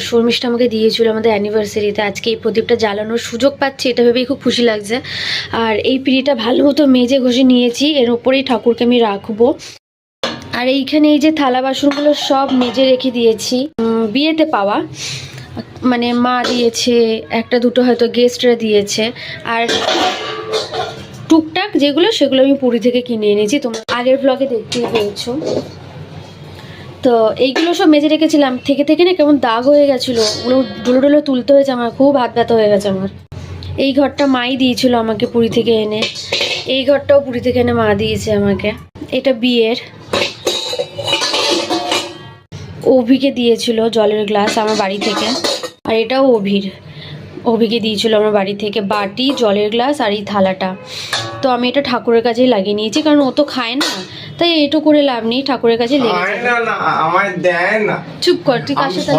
শর্মিষ্ঠা আমাকে দিয়েছিল আমাদের অ্যানিভার্সারিতে। আজকে এই প্রদীপটা জ্বালানোর সুযোগ পাচ্ছি, এটা ভেবেই খুব খুশি লাগছে। আর এই পিঁড়িটা ভালো মতো মেজে ঘষে নিয়েছি, এর ওপরেই ঠাকুরকে আমি রাখবো। আর এইখানে এই যে থালা বাসনগুলো সব মেজে রেখে দিয়েছি, বিয়েতে পাওয়া, মানে মা দিয়েছে, একটা দুটো হয়তো গেস্টরা দিয়েছে। আর টুকটাক যেগুলো সেগুলো আমি পুরী থেকে কিনে এনেছি, তোমরা আগের ব্লগে দেখতেই পেয়েছো। তো এইগুলো সব মেজে রেখেছিলাম, থেকে থেকে না কেমন দাগ হয়ে গেছিলো, ওগুলো ডুলো ডুলো তুলতে হয়েছে, আমার খুব হাত ব্যথা হয়ে গেছে আমার। এই ঘরটা মাই দিয়েছিল আমাকে পুরী থেকে এনে, এই ঘরটাও পুরী থেকে এনে মা দিয়েছে আমাকে। এটা বিয়ের, অভিকে দিয়েছিল জলের গ্লাস আমার বাড়ি থেকে। আর এটাও অভিকে দিয়েছিল আমার বাড়ি থেকে, বাটি, জলের গ্লাস আর এই থালাটা। তো আমি এটা ঠাকুরের কাছেই লাগিয়ে নিয়েছি, কারণ ও তো খায় না, তাই এটু করে লাভ নেই, ঠাকুরের কাছে লেগে যাবে। আমায় দেয় না। চুপ কর, তুই কার সাথে